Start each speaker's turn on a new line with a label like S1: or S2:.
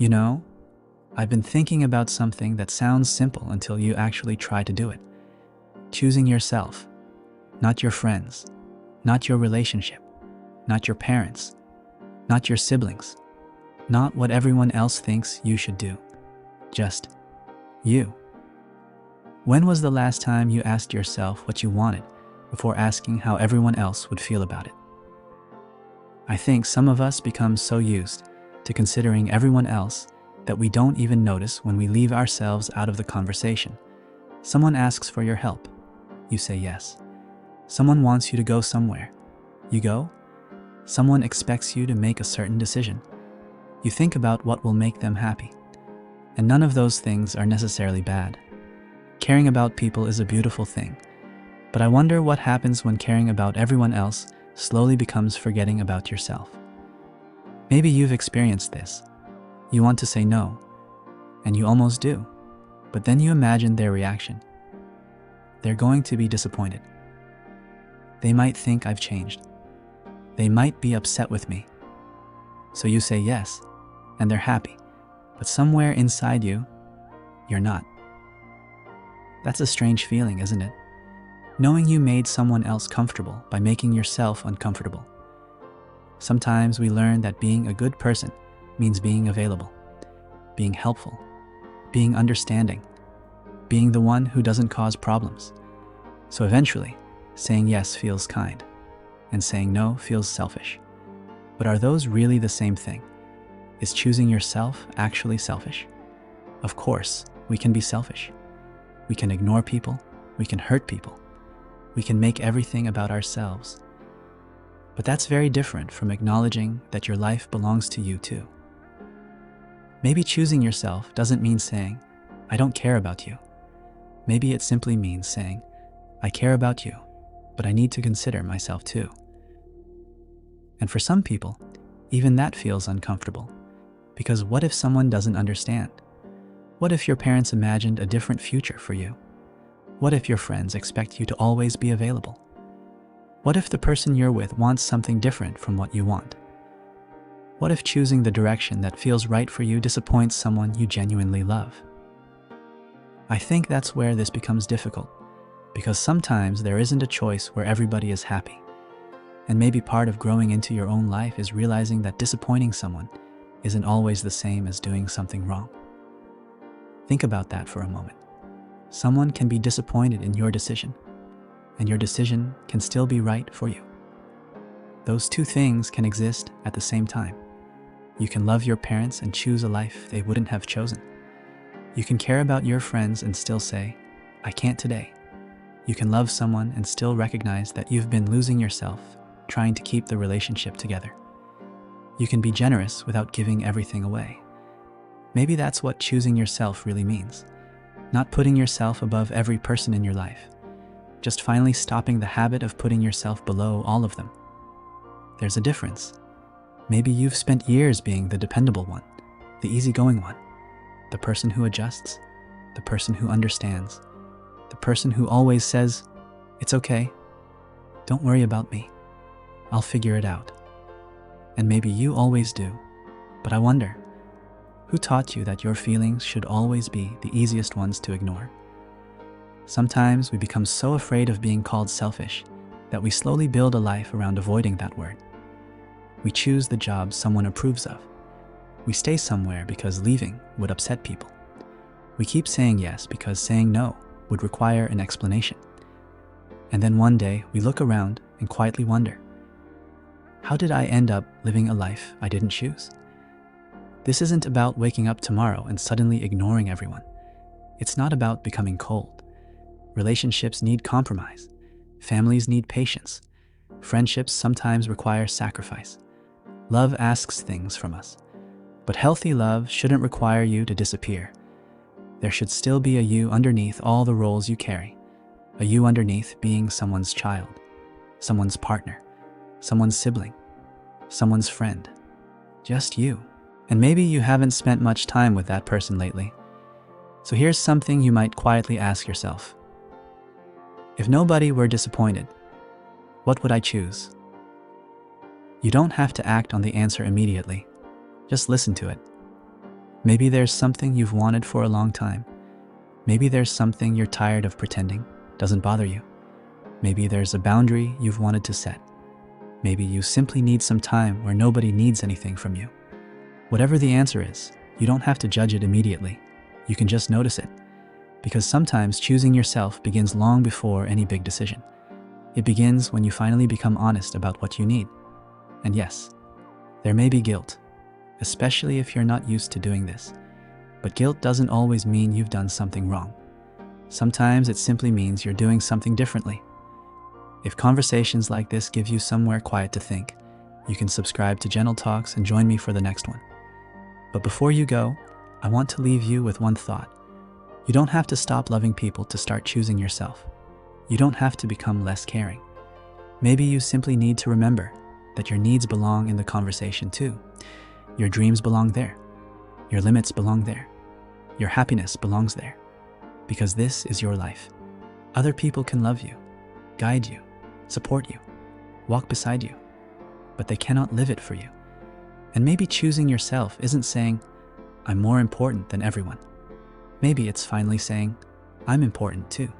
S1: You know, I've been thinking about something that sounds simple until you actually try to do it. Choosing yourself, not your friends, not your relationship, not your parents, not your siblings, not what everyone else thinks you should do. Just you. When was the last time you asked yourself what you wanted before asking how everyone else would feel about it? I think some of us become so used to considering everyone else that we don't even notice when we leave ourselves out of the conversation. Someone asks for your help. You say yes. Someone wants you to go somewhere. You go. Someone expects you to make a certain decision. You think about what will make them happy. And none of those things are necessarily bad. Caring about people is a beautiful thing. But I wonder what happens when caring about everyone else slowly becomes forgetting about yourself. Maybe you've experienced this. You want to say no, and you almost do, but then you imagine their reaction. They're going to be disappointed. They might think I've changed. They might be upset with me. So you say yes, and they're happy, but somewhere inside you, you're not. That's a strange feeling, isn't it? Knowing you made someone else comfortable by making yourself uncomfortable. Sometimes we learn that being a good person means being available, being helpful, being understanding, being the one who doesn't cause problems. So eventually, saying yes feels kind, and saying no feels selfish. But are those really the same thing? Is choosing yourself actually selfish? Of course, we can be selfish. We can ignore people, we can hurt people, we can make everything about ourselves. But that's very different from acknowledging that your life belongs to you too. Maybe choosing yourself doesn't mean saying, I don't care about you. Maybe it simply means saying, I care about you, but I need to consider myself too. And for some people, even that feels uncomfortable. Because what if someone doesn't understand? What if your parents imagined a different future for you? What if your friends expect you to always be available? What if the person you're with wants something different from what you want? What if choosing the direction that feels right for you disappoints someone you genuinely love? I think that's where this becomes difficult, because sometimes there isn't a choice where everybody is happy. And maybe part of growing into your own life is realizing that disappointing someone isn't always the same as doing something wrong. Think about that for a moment. Someone can be disappointed in your decision, and your decision can still be right for you. Those two things can exist at the same time. You can love your parents and choose a life they wouldn't have chosen. You can care about your friends and still say, I can't today. You can love someone and still recognize that you've been losing yourself trying to keep the relationship together. You can be generous without giving everything away. Maybe that's what choosing yourself really means. Not putting yourself above every person in your life. Just finally stopping the habit of putting yourself below all of them. There's a difference. Maybe you've spent years being the dependable one, the easygoing one, the person who adjusts, the person who understands, the person who always says, it's okay, don't worry about me, I'll figure it out. And maybe you always do, but I wonder, who taught you that your feelings should always be the easiest ones to ignore? Sometimes we become so afraid of being called selfish that we slowly build a life around avoiding that word. We choose the job someone approves of. We stay somewhere because leaving would upset people. We keep saying yes because saying no would require an explanation. And then one day we look around and quietly wonder, how did I end up living a life I didn't choose? This isn't about waking up tomorrow and suddenly ignoring everyone. It's not about becoming cold. Relationships need compromise. Families need patience. Friendships sometimes require sacrifice. Love asks things from us. But healthy love shouldn't require you to disappear. There should still be a you underneath all the roles you carry. A you underneath being someone's child, someone's partner, someone's sibling, someone's friend. Just you. And maybe you haven't spent much time with that person lately. So here's something you might quietly ask yourself. If nobody were disappointed, what would I choose? You don't have to act on the answer immediately. Just listen to it. Maybe there's something you've wanted for a long time. Maybe there's something you're tired of pretending doesn't bother you. Maybe there's a boundary you've wanted to set. Maybe you simply need some time where nobody needs anything from you. Whatever the answer is, you don't have to judge it immediately. You can just notice it. Because sometimes choosing yourself begins long before any big decision. It begins when you finally become honest about what you need. And yes, there may be guilt, especially if you're not used to doing this. But guilt doesn't always mean you've done something wrong. Sometimes it simply means you're doing something differently. If conversations like this give you somewhere quiet to think, you can subscribe to Gentle Talks and join me for the next one. But before you go, I want to leave you with one thought. You don't have to stop loving people to start choosing yourself. You don't have to become less caring. Maybe you simply need to remember that your needs belong in the conversation too. Your dreams belong there. Your limits belong there. Your happiness belongs there. Because this is your life. Other people can love you, guide you, support you, walk beside you, but they cannot live it for you. And maybe choosing yourself isn't saying, I'm more important than everyone. Maybe it's finally saying, I'm important too.